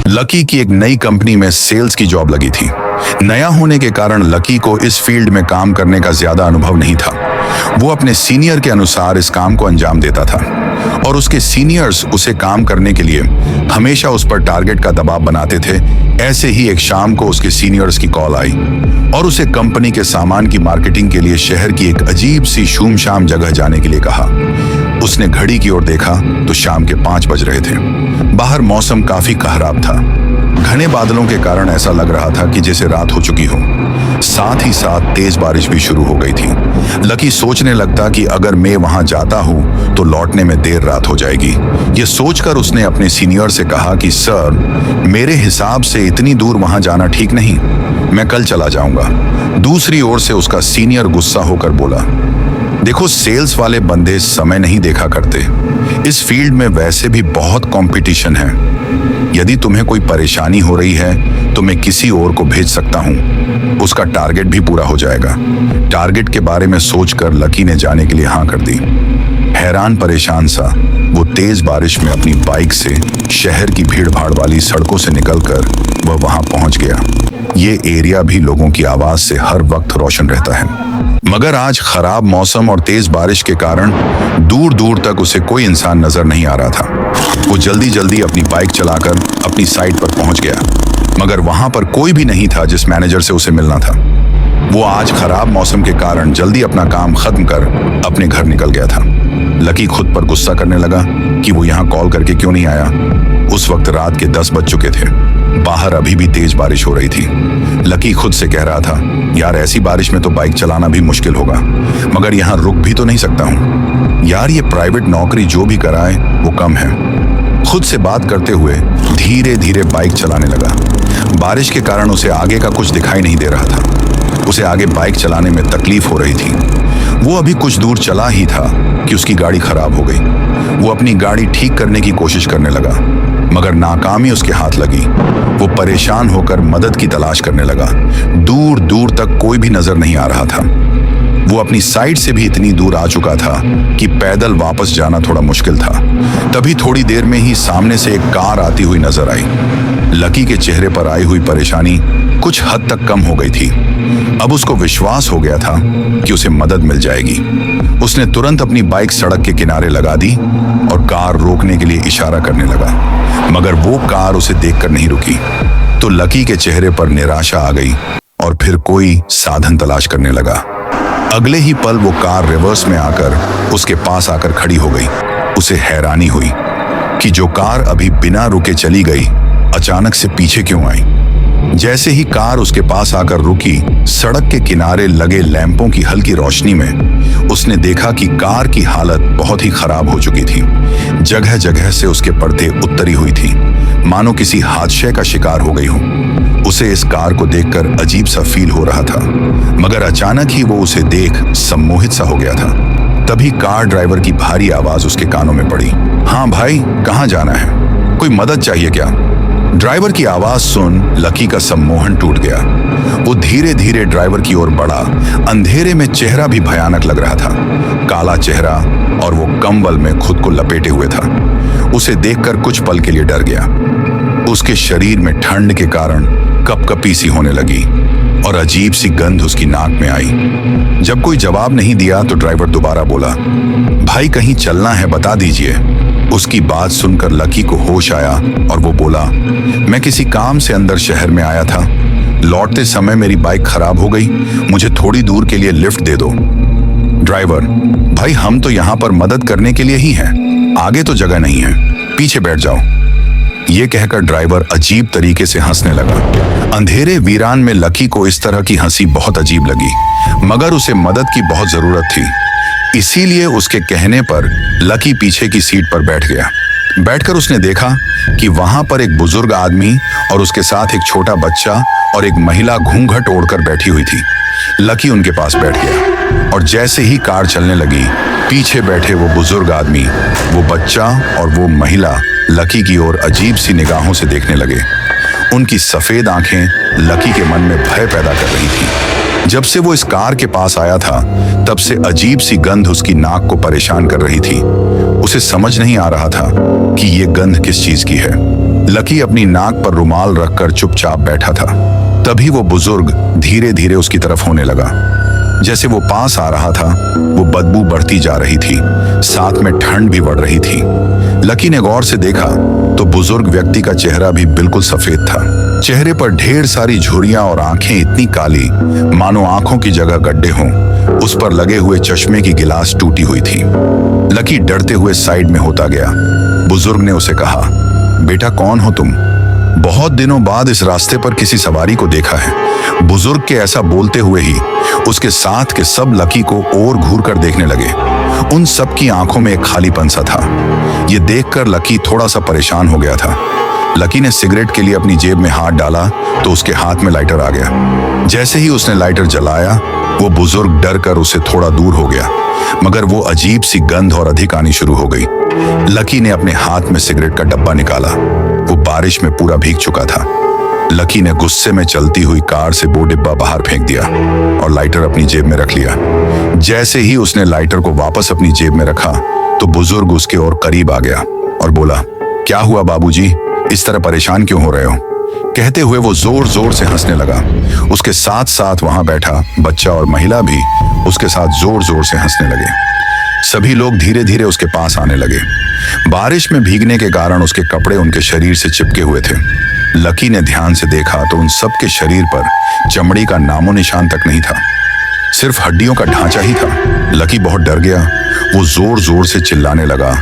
Lucky की एक नई कंपनी में सेल्स की जॉब लगी थी। नया होने के कारण लकी को इस फील्ड में काम करने का ज्यादा अनुभव नहीं था। वो अपने सीनियर के अनुसार इस काम को अंजाम देता था और उसके सीनियर्स उसे काम करने के लिए हमेशा उस पर टारगेट का दबाव बनाते थे। ऐसे ही एक शाम को उसके सीनियर्स की कॉल आई और उसे कंपनी के सामान की मार्केटिंग के लिए शहर की एक अजीब सी शूमशाम जगह जाने के लिए कहा। उसने घड़ी की ओर देखा तो शाम के 5 बज रहे थे। बाहर मौसम काफी कहराब था। घने बादलों के कारण ऐसा लग रहा था कि जैसे रात हो चुकी हो। साथ ही साथ तेज बारिश भी शुरू हो गई थी। लकी सोचने लगता कि अगर मैं वहां जाता हूं तो लौटने में देर रात हो जाएगी। ये सोचकर उसने अपने सीनियर से कहा कि सर, मेरे हिसाब से इतनी दूर वहां जाना ठीक नहीं, मैं कल चला जाऊंगा। दूसरी ओर से उसका सीनियर गुस्सा होकर बोला, देखो, सेल्स वाले बंदे समय नहीं देखा करते। इस फील्ड में वैसे भी बहुत कंपटीशन है। यदि तुम्हें कोई परेशानी हो रही है तो मैं किसी और को भेज सकता हूं, उसका टारगेट भी पूरा हो जाएगा। टारगेट के बारे में सोचकर लकी ने जाने के लिए हाँ कर दी। हैरान परेशान सा वो तेज बारिश में अपनी बाइक से शहर की भीड़-भाड़ वाली सड़कों से निकलकर वह वहां पहुंच गया। ये एरिया भी लोगों की आवाज से हर वक्त रोशन रहता है, मगर आज खराब मौसम और तेज बारिश के कारण दूर दूर तक उसे कोई इंसान नजर नहीं आ रहा था। वो जल्दी जल्दी अपनी बाइक चलाकर अपनी साइट पर पहुंच गया, मगर वहां पर कोई भी नहीं था जिस मैनेजर से उसे मिलना था। वो आज खराब मौसम के कारण जल्दी अपना काम खत्म कर अपने घर निकल गया था। लकी खुद पर गुस्सा करने लगा कि वो यहाँ कॉल करके क्यों नहीं आया। उस वक्त रात के 10 बज चुके थे। बाहर अभी भी तेज बारिश हो रही थी। लकी खुद से कह रहा था, यार ऐसी बारिश में तो बाइक चलाना भी मुश्किल होगा, मगर यहाँ रुक भी तो नहीं सकता हूँ। यार ये प्राइवेट नौकरी जो भी कराए वो कम है। खुद से बात करते हुए धीरे धीरे बाइक चलाने लगा। बारिश के कारण उसे आगे का कुछ दिखाई नहीं दे रहा था। उसे आगे बाइक चलाने में तकलीफ हो रही थी। वो अभी कुछ दूर चला ही था कि उसकी गाड़ी खराब हो गई। वो अपनी गाड़ी ठीक करने की कोशिश करने लगा, मगर नाकामी उसके हाथ लगी। वो परेशान होकर मदद की तलाश करने लगा। दूर दूर तक कोई भी नजर नहीं आ रहा था। वो अपनी साइड से भी इतनी दूर आ चुका था कि पैदल वापस जाना थोड़ा मुश्किल था। तभी थोड़ी देर में ही सामने से एक कार आती हुई नजर आई। लकी के चेहरे पर आई हुई परेशानी कुछ हद तक कम हो गई थी। अब उसको विश्वास हो गया था कि उसे मदद मिल जाएगी। उसने तुरंत अपनी बाइक सड़क के किनारे लगा दी और कार रोकने के लिए इशारा करने लगा, मगर वो कार उसे देखकर नहीं रुकी। तो लकी के चेहरे पर निराशा आ गई और फिर कोई साधन तलाश करने लगा। अगले ही पल वो कार रिवर्स में आकर उसके पास आकर खड़ी हो गई। उसे हैरानी हुई कि जो कार अभी बिना रुके चली गई अचानक से पीछे क्यों आई। जैसे ही कार उसके पास आकर रुकी, सड़क के किनारे लगे लैंपों की हल्की रोशनी में उसने देखा कि कार की हालत बहुत ही खराब हो चुकी थी। जगह जगह से उसके पर्दे उतरी हुई थी, मानो किसी हादसे का शिकार हो गई हो। उसे इस कार को देखकर अजीब सा फील हो रहा था, मगर अचानक ही वो उसे देख सम्मोहित सा हो गया था। तभी कार ड्राइवर की भारी आवाज उसके कानों में पड़ी। हाँ भाई, कहाँ जाना है? कोई मदद चाहिए क्या? ड्राइवर की आवाज सुन लकी का सम्मोहन टूट गया। वो धीरे धीरे ड्राइवर की ओर बढ़ा। अंधेरे में चेहरा भी भयानक लग रहा था, काला चेहरा, और वो कंबल में खुद को लपेटे हुए था। उसे देखकर कुछ पल के लिए डर गया। उसके शरीर में ठंड के कारण कपकपी सी होने लगी और अजीब सी गंध उसकी नाक में आई। जब कोई जवाब नहीं दिया तो ड्राइवर दोबारा बोला, भाई कहीं चलना है, बता दीजिए। उसकी बात सुनकर लकी को होश आया और वो बोला, मैं किसी काम से अंदर शहर में आया था। लौटते समय मेरी बाइक खराब हो गई, मुझे थोड़ी दूर के लिए लिफ्ट दे दो। ड्राइवर, भाई हम तो यहाँ पर मदद करने के लिए ही हैं, आगे तो जगह नहीं है, पीछे बैठ जाओ। ये कहकर ड्राइवर अजीब तरीके से हंसने लगा। अंधेरे वीरान में लकी को इस तरह की हंसी बहुत अजीब लगी, मगर उसे मदद की बहुत जरूरत थी। इसीलिए उसके कहने पर लकी पीछे की सीट पर बैठ गया। बैठकर उसने देखा कि वहां पर एक बुजुर्ग आदमी और उसके साथ एक छोटा बच्चा और एक महिला घूंघट ओढ़कर बैठी हुई थी। लकी उनके पास बैठ गया और जैसे ही कार चलने लगी, पीछे बैठे वो बुजुर्ग आदमी, वो बच्चा और वो महिला लकी की ओर अजीब सी निगाहों से देखने लगे। उनकी सफेद आंखें लकी के मन में भय पैदा कर रही थी। जब से वो इस कार के पास आया था, तब से अजीब सी गंध उसकी नाक को परेशान कर रही थी। उसे समझ नहीं आ रहा था कि ये गंध किस चीज की है। लकी अपनी नाक पर रुमाल रखकर चुपचाप बैठा था। तभी वो बुजुर्ग धीरे धीरे उसकी तरफ होने लगा। जैसे वो पास आ रहा था, वो बदबू बढ़ती जा रही थी, साथ में ठंड भी बढ़ रही थी। लकी ने गौर से देखा तो बुजुर्ग व्यक्ति का चेहरा भी बिल्कुल सफेद था। चेहरे पर ढेर सारी झुर्रियां और आंखें इतनी काली मानो आंखों की जगह गड्ढे हों। उस पर लगे हुए चश्मे की गिलास टूटी हुई थी। लकी डरते हुए साइड में होता गया। बुजुर्ग ने उसे कहा, बेटा कौन हो तुम? बहुत दिनों बाद इस रास्ते पर किसी सवारी को देखा है। बुजुर्ग के ऐसा बोलते हुए ही उसके साथ के सब लकी को और घूर कर देखने लगे। उन सब की आंखों में एक खालीपन सा था। ये देखकर लकी थोड़ा सा परेशान हो गया था। लकी ने सिगरेट के लिए अपनी जेब में हाथ डाला तो उसके हाथ में लाइटर आ गया। जैसे ही उसने लाइटर जलाया, वो बुजुर्ग डर कर उससे थोड़ा दूर हो गया, मगर वो अजीब सी गंध और अधिक आनी शुरू हो गई। लकी ने अपने हाथ में सिगरेट का डब्बा निकाला। वो बारिश में पूरा भीग चुका था। लकी ने गुस्से में चलती हुई कार से वो डिब्बा बाहर फेंक दिया और लाइटर अपनी जेब में रख लिया। जैसे ही उसने लाइटर को वापस अपनी जेब में रखा तो बुजुर्ग उसके और करीब आ गया और बोला, क्या हुआ बाबूजी, इस तरह परेशान क्यों हो रहे हो? कहते हुए वो जोर जोर से हंसने लगा। उसके साथ साथ वहां बैठा बच्चा और महिला भी उसके साथ जोर जोर से हंसने लगे। सभी लोग धीरे धीरे उसके पास आने लगे। बारिश में भीगने के कारण उसके कपड़े उनके शरीर से चिपके हुए थे। लकी ने ध्यान से देखा तो उन सब के शरीर पर चमड़ी का नामो निशान तक नहीं था, सिर्फ हड्डियों का ढांचा ही था। लकी बहुत डर गया। वो जोर जोर से चिल्लाने लगा।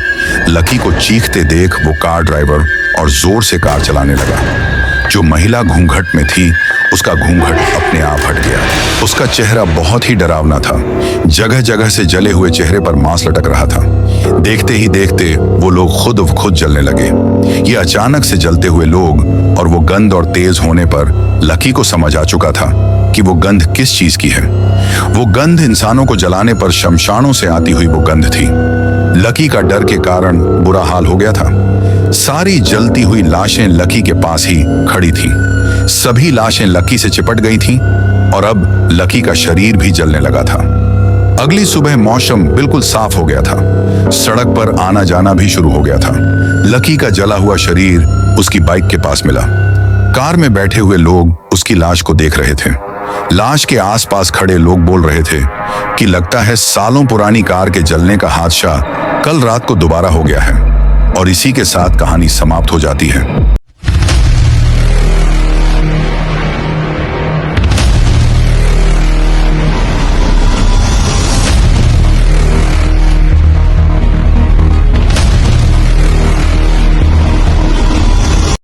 लकी को चीखते देख वो कार ड्राइवर और जोर से कार चलाने लगा। जो महिला घूंघट में थी, उसका घूंघट अपने आप हट गया। उसका चेहरा बहुत ही डरावना था। जगह जगह से जले हुए चेहरे पर मांस लटक रहा था। देखते ही देखते वो लोग खुद जलने लगे। ये अचानक से जलते हुए लोग और वो गंध और तेज होने पर लकी को समझ आ चुका था कि वो गंध किस चीज की है। वो गंध इंसानों को जलाने पर शमशानों से आती हुई वो गंध थी। लकी का डर के कारण बुरा हाल हो गया था। सारी जलती हुई लाशें लकी के पास ही खड़ी थीं। सभी लाशें लकी से चिपट गई थीं और अब लकी का शरीर भी जलने लगा था। अगली सुबह मौसम बिल्कुल साफ हो गया था। सड़क पर आना जाना भी शुरू हो गया था। लकी का जला हुआ शरीर उसकी बाइक के पास मिला। कार में बैठे हुए लोग उसकी लाश को देख रहे थे। लाश के आसपास खड़े लोग बोल रहे थे कि लगता है सालों पुरानी कार के जलने का हादसा कल रात को दोबारा हो गया है। और इसी के साथ कहानी समाप्त हो जाती है।